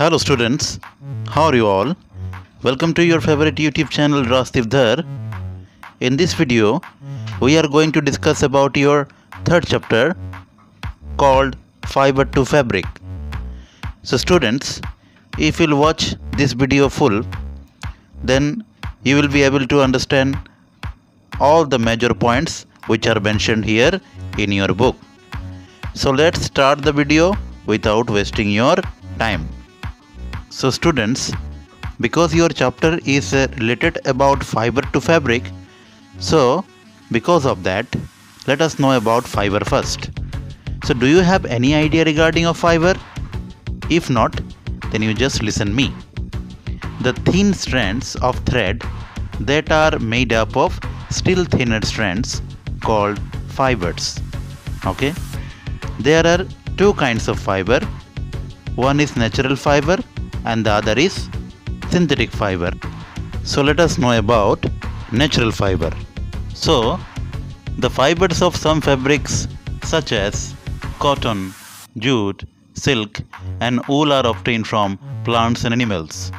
Hello students, how are you all? Welcome to your favorite YouTube channel Rastiv Dhar. In this video, we are going to discuss about your third chapter called Fiber to Fabric. So students, if you'll watch this video full, then you will be able to understand all the major points which are mentioned here in your book. So let's start the video without wasting your time. So students, because your chapter is related about fiber to fabric, so because of that, let us know about fiber first. So do you have any idea regarding of fiber? If not, then you just listen me. The thin strands of thread that are made up of still thinner strands called fibers. Okay, there are two kinds of fiber. One is natural fiber and the other is synthetic fiber. So let us know about natural fiber. So the fibers of some fabrics such as cotton, jute, silk and wool are obtained from plants and animals.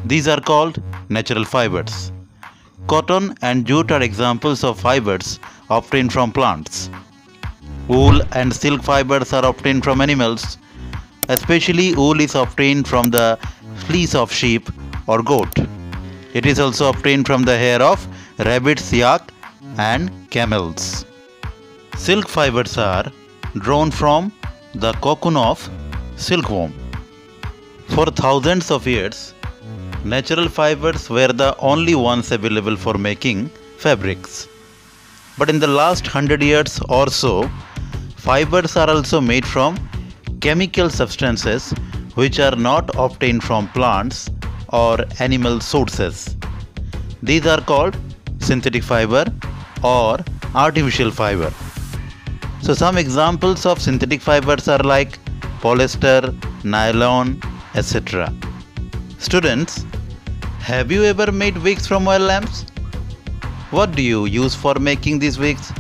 These are called natural fibers. Cotton and jute are examples of fibers obtained from plants. Wool and silk fibers are obtained from animals. Especially wool is obtained from the fleece of sheep or goat. It is also obtained from the hair of rabbits, yak and camels. Silk fibers are drawn from the cocoon of silkworm. For thousands of years, natural fibers were the only ones available for making fabrics. But in the last 100 years or so, fibers are also made from chemical substances which are not obtained from plants or animal sources. These are called synthetic fiber or artificial fiber. So some examples of synthetic fibers are like polyester, nylon, etc. Students, have you ever made wigs from oil lamps? What do you use for making these wigs?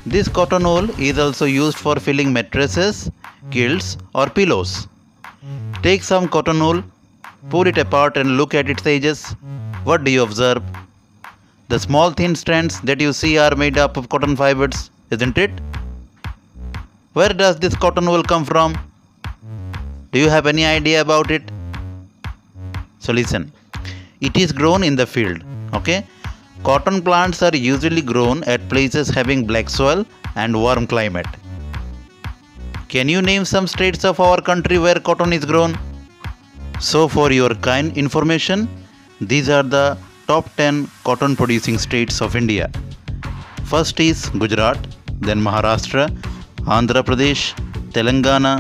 This cotton wool is also used for filling mattresses, quilts or pillows. Take some cotton wool, pull it apart and look at its edges. What do you observe? The small thin strands that you see are made up of cotton fibers, isn't it? Where does this cotton wool come from? Do you have any idea about it? So listen, it is grown in the field, okay? Cotton plants are usually grown at places having black soil and warm climate. Can you name some states of our country where cotton is grown? So for your kind information, these are the top 10 cotton producing states of India. First is Gujarat, then Maharashtra, Andhra Pradesh, Telangana,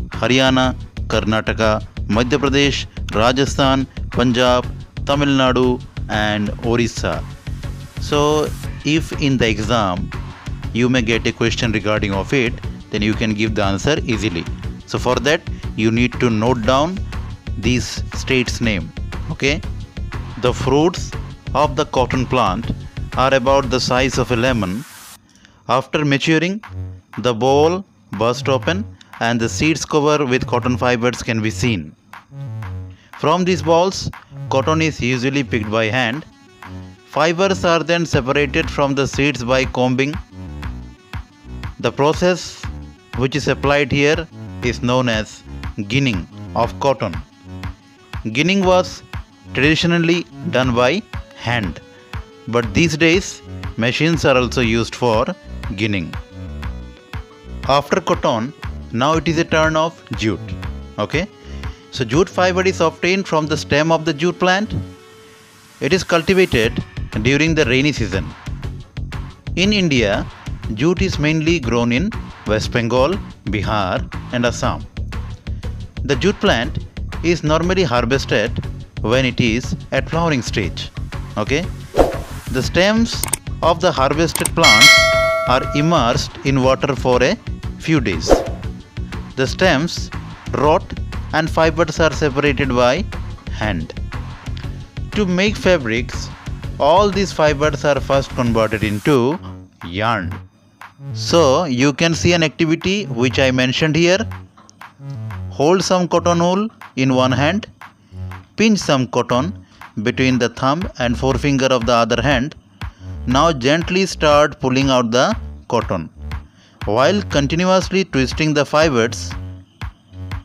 Haryana, Karnataka, Madhya Pradesh, Rajasthan, Punjab, Tamil Nadu and Orissa. So if in the exam you may get a question regarding of it, then you can give the answer easily. So for that you need to note down these states' name. Okay. The fruits of the cotton plant are about the size of a lemon. After maturing, the bole bursts open and the seeds covered with cotton fibers can be seen. From these balls, cotton is usually picked by hand. Fibers are then separated from the seeds by combing. The process which is applied here is known as ginning of cotton. Ginning was traditionally done by hand, but these days machines are also used for ginning. After cotton, now it is a turn of jute. Okay, so jute fiber is obtained from the stem of the jute plant. It is cultivated during the rainy season. In India, jute is mainly grown in West Bengal, Bihar and Assam. The jute plant is normally harvested when it is at flowering stage. Okay? The stems of the harvested plants are immersed in water for a few days. The stems rot and fibers are separated by hand. To make fabrics, all these fibers are first converted into yarn. So you can see an activity which I mentioned here. hold some cotton wool in one hand, pinch some cotton between the thumb and forefinger of the other hand. Now gently start pulling out the cotton. While continuously twisting the fibers,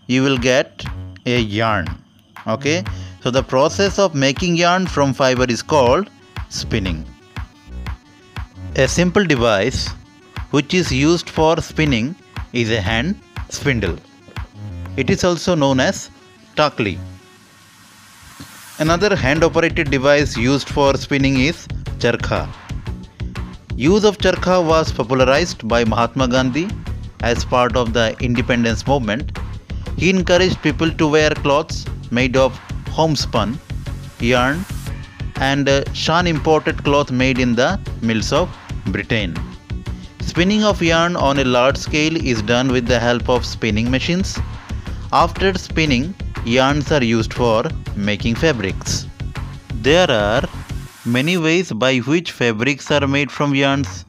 you will get a yarn. Okay, so the process of making yarn from fiber is called spinning. A simple device which is used for spinning is a hand spindle. It is also known as takli. Another hand-operated device used for spinning is charkha. Use of charkha was popularized by Mahatma Gandhi as part of the independence movement. He encouraged people to wear clothes made of homespun yarn and shan imported cloth made in the mills of Britain. Spinning of yarn on a large scale is done with the help of spinning machines. After spinning, yarns are used for making fabrics. There are many ways by which fabrics are made from yarns.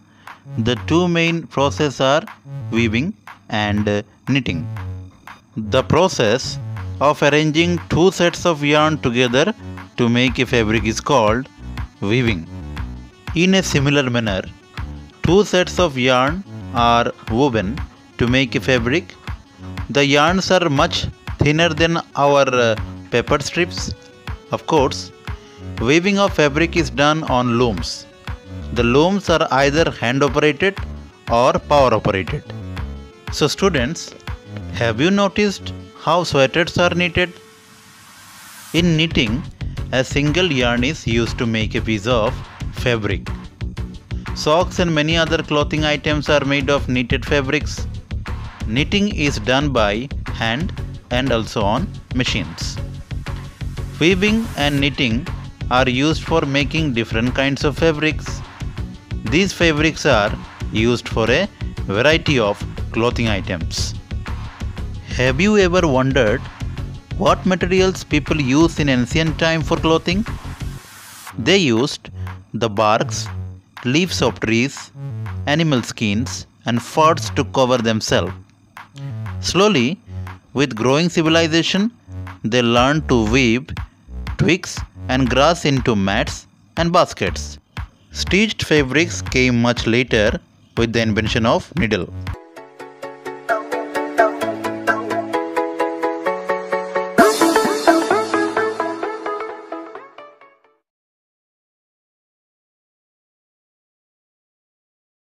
The two main processes are weaving and knitting. The process of arranging two sets of yarn together to make a fabric is called weaving. In a similar manner, two sets of yarn are woven to make a fabric. The yarns are much thinner than our paper strips. Of course, weaving of fabric is done on looms. The looms are either hand operated or power operated. So students, have you noticed how sweaters are knitted? In knitting, a single yarn is used to make a piece of fabric. Socks and many other clothing items are made of knitted fabrics. Knitting is done by hand and also on machines. Weaving and knitting are used for making different kinds of fabrics. These fabrics are used for a variety of clothing items. Have you ever wondered what materials people used in ancient time for clothing? They used the barks, leaves of trees, animal skins, and furs to cover themselves. Slowly, with growing civilization, they learned to weave twigs and grass into mats and baskets. Stitched fabrics came much later with the invention of needle.